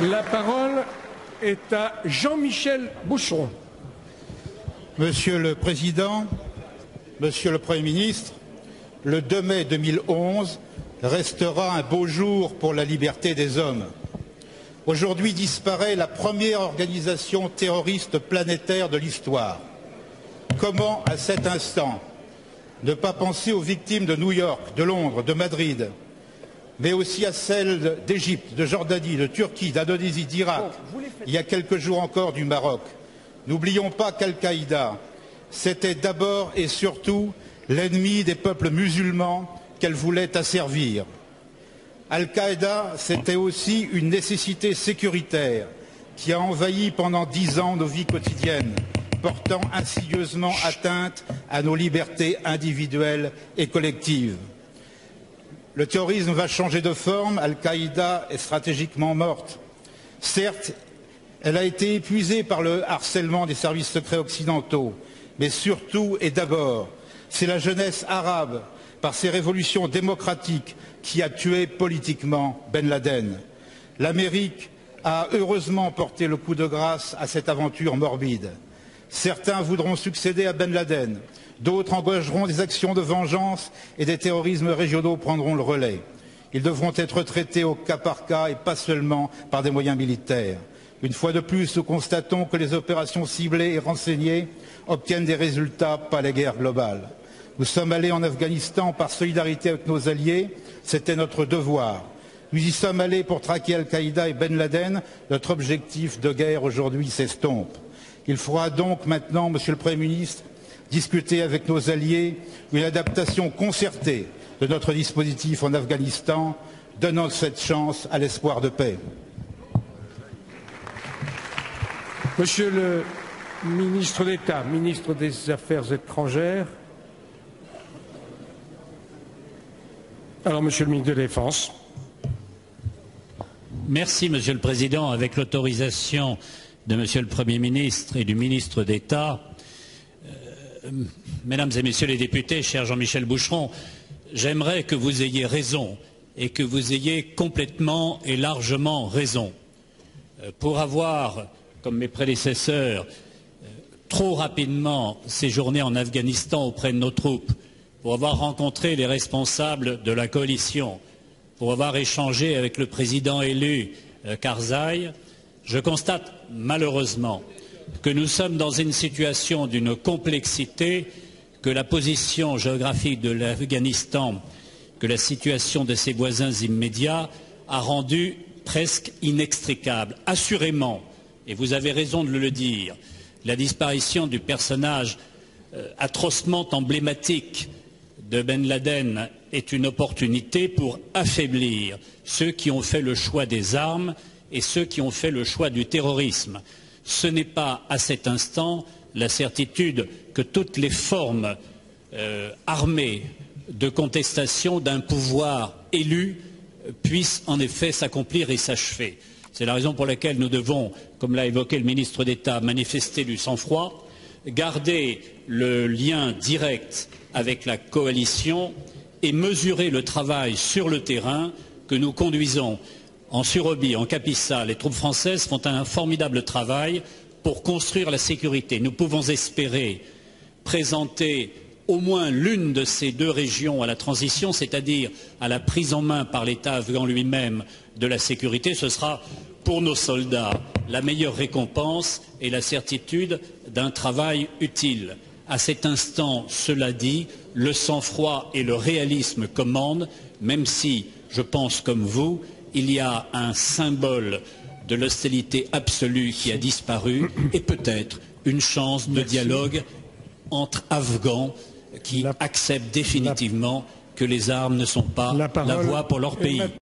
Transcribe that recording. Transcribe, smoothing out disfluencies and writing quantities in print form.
La parole est à Jean-Michel Boucheron. Monsieur le Président, Monsieur le Premier ministre, le 2 mai 2011 restera un beau jour pour la liberté des hommes. Aujourd'hui disparaît la première organisation terroriste planétaire de l'histoire. Comment, à cet instant, ne pas penser aux victimes de New York, de Londres, de Madrid, mais aussi à celles d'Égypte, de Jordanie, de Turquie, d'Indonésie, d'Irak, il y a quelques jours encore du Maroc. N'oublions pas qu'Al-Qaïda, c'était d'abord et surtout l'ennemi des peuples musulmans qu'elle voulait asservir. Al-Qaïda, c'était aussi une nécessité sécuritaire qui a envahi pendant 10 ans nos vies quotidiennes, portant insidieusement atteinte à nos libertés individuelles et collectives. Le terrorisme va changer de forme, Al-Qaïda est stratégiquement morte. Certes, elle a été épuisée par le harcèlement des services secrets occidentaux, mais surtout et d'abord, c'est la jeunesse arabe, par ses révolutions démocratiques, qui a tué politiquement Ben Laden. L'Amérique a heureusement porté le coup de grâce à cette aventure morbide. Certains voudront succéder à Ben Laden, d'autres engageront des actions de vengeance et des terrorismes régionaux prendront le relais. Ils devront être traités au cas par cas et pas seulement par des moyens militaires. Une fois de plus, nous constatons que les opérations ciblées et renseignées obtiennent des résultats, pas les guerres globales. Nous sommes allés en Afghanistan par solidarité avec nos alliés, c'était notre devoir. Nous y sommes allés pour traquer Al-Qaïda et Ben Laden, notre objectif de guerre aujourd'hui s'estompe. Il faudra donc maintenant, Monsieur le Premier ministre, discuter avec nos alliés une adaptation concertée de notre dispositif en Afghanistan, donnant cette chance à l'espoir de paix. Monsieur le ministre d'État, ministre des Affaires étrangères. Alors, Monsieur le ministre de la Défense. Merci, Monsieur le Président. Avec l'autorisation de Monsieur le Premier ministre et du ministre d'État, Mesdames et Messieurs les députés, cher Jean-Michel Boucheron, j'aimerais que vous ayez raison et que vous ayez complètement et largement raison. Pour avoir, comme mes prédécesseurs, trop rapidement séjourné en Afghanistan auprès de nos troupes, pour avoir rencontré les responsables de la coalition, pour avoir échangé avec le président élu Karzai, je constate malheureusement que nous sommes dans une situation d'une complexité que la position géographique de l'Afghanistan, que la situation de ses voisins immédiats a rendu presque inextricable. Assurément, et vous avez raison de le dire, la disparition du personnage atrocement emblématique de Ben Laden est une opportunité pour affaiblir ceux qui ont fait le choix des armes et ceux qui ont fait le choix du terrorisme. Ce n'est pas à cet instant la certitude que toutes les formes armées de contestation d'un pouvoir élu puissent en effet s'accomplir et s'achever. C'est la raison pour laquelle nous devons, comme l'a évoqué le ministre d'État, manifester du sang-froid, garder le lien direct avec la coalition et mesurer le travail sur le terrain que nous conduisons. En Surobie, en Kapisa, les troupes françaises font un formidable travail pour construire la sécurité. Nous pouvons espérer présenter au moins l'une de ces deux régions à la transition, c'est-à-dire à la prise en main par l'État afghan lui-même de la sécurité. Ce sera pour nos soldats la meilleure récompense et la certitude d'un travail utile. À cet instant, cela dit, le sang-froid et le réalisme commandent, même si, je pense comme vous, il y a un symbole de l'hostilité absolue qui a disparu et peut-être une chance de dialogue entre Afghans qui acceptent définitivement que les armes ne sont pas la voie pour leur pays.